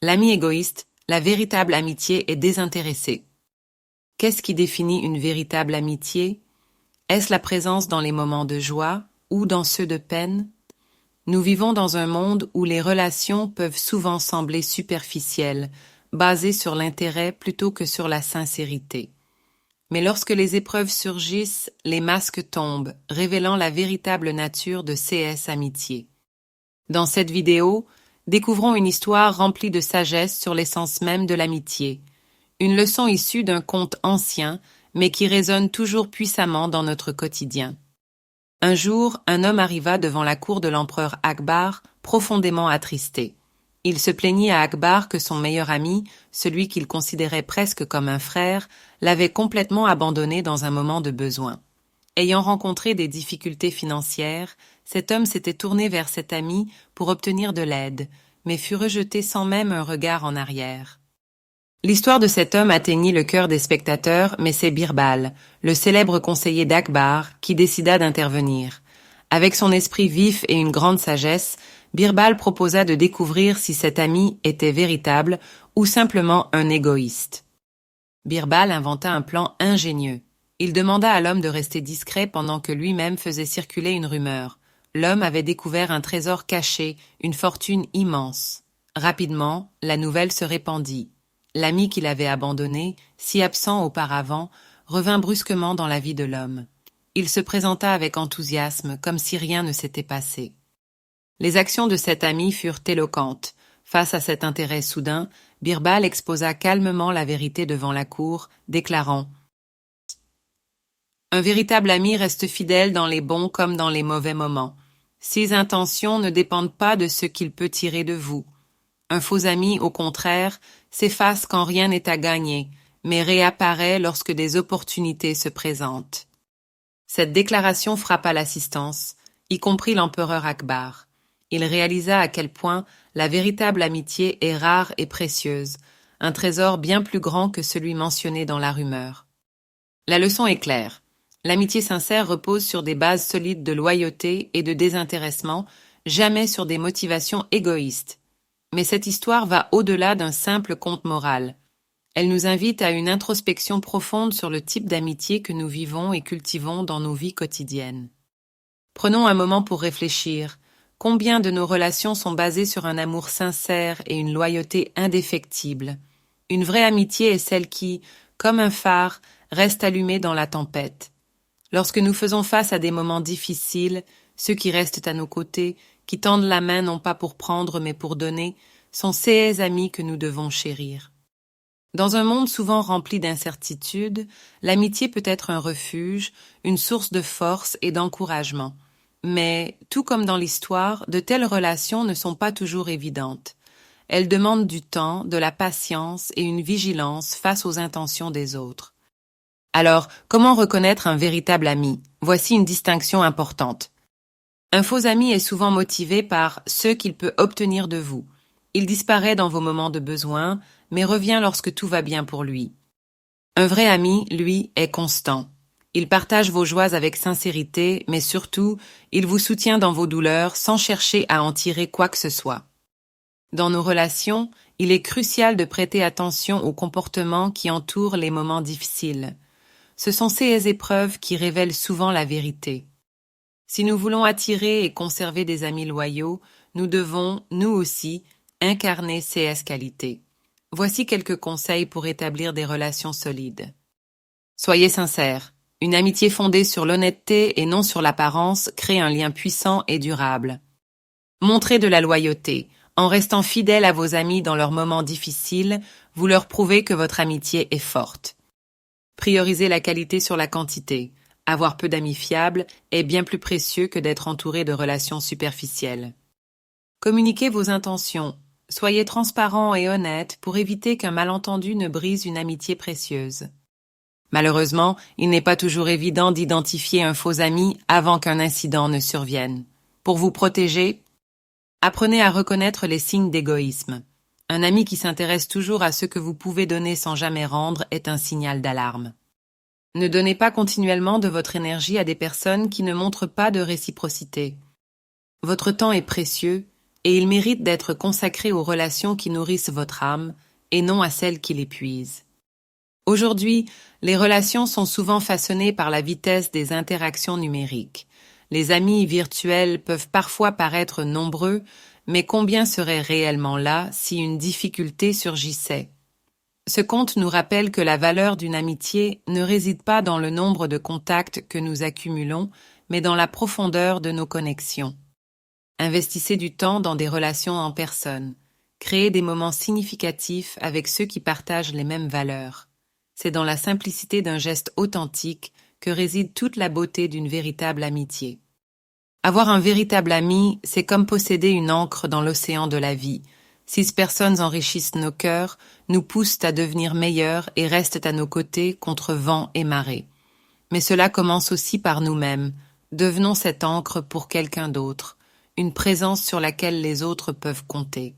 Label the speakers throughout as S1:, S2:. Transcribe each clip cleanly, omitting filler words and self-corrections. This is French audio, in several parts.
S1: L'ami égoïste, la véritable amitié est désintéressée. Qu'est-ce qui définit une véritable amitié? Est-ce la présence dans les moments de joie ou dans ceux de peine? Nous vivons dans un monde où les relations peuvent souvent sembler superficielles, basées sur l'intérêt plutôt que sur la sincérité. Mais lorsque les épreuves surgissent, les masques tombent, révélant la véritable nature de CS Amitié. Dans cette vidéo, découvrons une histoire remplie de sagesse sur l'essence même de l'amitié, une leçon issue d'un conte ancien, mais qui résonne toujours puissamment dans notre quotidien. Un jour, un homme arriva devant la cour de l'empereur Akbar, profondément attristé. Il se plaignit à Akbar que son meilleur ami, celui qu'il considérait presque comme un frère, l'avait complètement abandonné dans un moment de besoin. Ayant rencontré des difficultés financières, cet homme s'était tourné vers cet ami pour obtenir de l'aide, mais fut rejeté sans même un regard en arrière. L'histoire de cet homme atteignit le cœur des spectateurs, mais c'est Birbal, le célèbre conseiller d'Akbar, qui décida d'intervenir. Avec son esprit vif et une grande sagesse, Birbal proposa de découvrir si cet ami était véritable ou simplement un égoïste. Birbal inventa un plan ingénieux. Il demanda à l'homme de rester discret pendant que lui-même faisait circuler une rumeur. L'homme avait découvert un trésor caché, une fortune immense. Rapidement, la nouvelle se répandit. L'ami qu'il avait abandonné, si absent auparavant, revint brusquement dans la vie de l'homme. Il se présenta avec enthousiasme, comme si rien ne s'était passé. Les actions de cet ami furent éloquentes. Face à cet intérêt soudain, Birbal exposa calmement la vérité devant la cour, déclarant « Un véritable ami reste fidèle dans les bons comme dans les mauvais moments. Ses intentions ne dépendent pas de ce qu'il peut tirer de vous. Un faux ami, au contraire, s'efface quand rien n'est à gagner, mais réapparaît lorsque des opportunités se présentent. » Cette déclaration frappa l'assistance, y compris l'empereur Akbar. Il réalisa à quel point la véritable amitié est rare et précieuse, un trésor bien plus grand que celui mentionné dans la rumeur. La leçon est claire. L'amitié sincère repose sur des bases solides de loyauté et de désintéressement, jamais sur des motivations égoïstes. Mais cette histoire va au-delà d'un simple conte moral. Elle nous invite à une introspection profonde sur le type d'amitié que nous vivons et cultivons dans nos vies quotidiennes. Prenons un moment pour réfléchir. Combien de nos relations sont basées sur un amour sincère et une loyauté indéfectible? Une vraie amitié est celle qui, comme un phare, reste allumée dans la tempête. Lorsque nous faisons face à des moments difficiles, ceux qui restent à nos côtés, qui tendent la main non pas pour prendre mais pour donner, sont ces amis que nous devons chérir. Dans un monde souvent rempli d'incertitudes, l'amitié peut être un refuge, une source de force et d'encouragement. Mais, tout comme dans l'histoire, de telles relations ne sont pas toujours évidentes. Elles demandent du temps, de la patience et une vigilance face aux intentions des autres. Alors, comment reconnaître un véritable ami? Voici une distinction importante. Un faux ami est souvent motivé par ce qu'il peut obtenir de vous. Il disparaît dans vos moments de besoin, mais revient lorsque tout va bien pour lui. Un vrai ami, lui, est constant. Il partage vos joies avec sincérité, mais surtout, il vous soutient dans vos douleurs sans chercher à en tirer quoi que ce soit. Dans nos relations, il est crucial de prêter attention aux comportements qui entourent les moments difficiles. Ce sont ces épreuves qui révèlent souvent la vérité. Si nous voulons attirer et conserver des amis loyaux, nous devons, nous aussi, incarner ces qualités. Voici quelques conseils pour établir des relations solides. Soyez sincères. Une amitié fondée sur l'honnêteté et non sur l'apparence crée un lien puissant et durable. Montrez de la loyauté. En restant fidèle à vos amis dans leurs moments difficiles, vous leur prouvez que votre amitié est forte. Priorisez la qualité sur la quantité. Avoir peu d'amis fiables est bien plus précieux que d'être entouré de relations superficielles. Communiquez vos intentions. Soyez transparent et honnête pour éviter qu'un malentendu ne brise une amitié précieuse. Malheureusement, il n'est pas toujours évident d'identifier un faux ami avant qu'un incident ne survienne. Pour vous protéger, apprenez à reconnaître les signes d'égoïsme. Un ami qui s'intéresse toujours à ce que vous pouvez donner sans jamais rendre est un signal d'alarme. Ne donnez pas continuellement de votre énergie à des personnes qui ne montrent pas de réciprocité. Votre temps est précieux, et il mérite d'être consacré aux relations qui nourrissent votre âme et non à celles qui l'épuisent. Aujourd'hui, les relations sont souvent façonnées par la vitesse des interactions numériques. Les amis virtuels peuvent parfois paraître nombreux, mais combien seraient réellement là si une difficulté surgissait? Ce conte nous rappelle que la valeur d'une amitié ne réside pas dans le nombre de contacts que nous accumulons, mais dans la profondeur de nos connexions. Investissez du temps dans des relations en personne. Créez des moments significatifs avec ceux qui partagent les mêmes valeurs. C'est dans la simplicité d'un geste authentique que réside toute la beauté d'une véritable amitié. Avoir un véritable ami, c'est comme posséder une ancre dans l'océan de la vie. 6 personnes enrichissent nos cœurs, nous poussent à devenir meilleurs et restent à nos côtés contre vent et marée. Mais cela commence aussi par nous-mêmes. Devenons cette ancre pour quelqu'un d'autre, une présence sur laquelle les autres peuvent compter.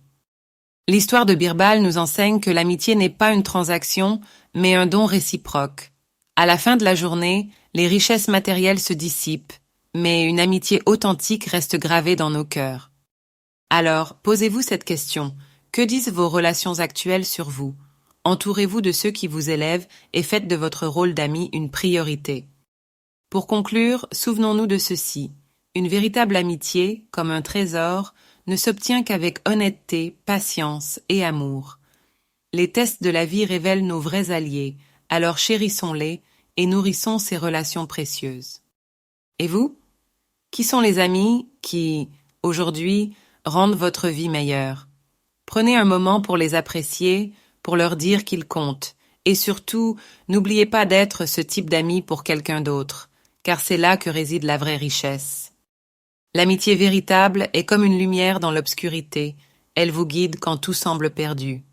S1: L'histoire de Birbal nous enseigne que l'amitié n'est pas une transaction, mais un don réciproque. À la fin de la journée, les richesses matérielles se dissipent, mais une amitié authentique reste gravée dans nos cœurs. Alors, posez-vous cette question. Que disent vos relations actuelles sur vous? Entourez-vous de ceux qui vous élèvent et faites de votre rôle d'ami une priorité. Pour conclure, souvenons-nous de ceci. Une véritable amitié, comme un trésor, ne s'obtient qu'avec honnêteté, patience et amour. Les tests de la vie révèlent nos vrais alliés, alors chérissons-les et nourrissons ces relations précieuses. Et vous? Qui sont les amis qui, aujourd'hui, rendent votre vie meilleure? Prenez un moment pour les apprécier, pour leur dire qu'ils comptent. Et surtout, n'oubliez pas d'être ce type d'ami pour quelqu'un d'autre, car c'est là que réside la vraie richesse. L'amitié véritable est comme une lumière dans l'obscurité, elle vous guide quand tout semble perdu.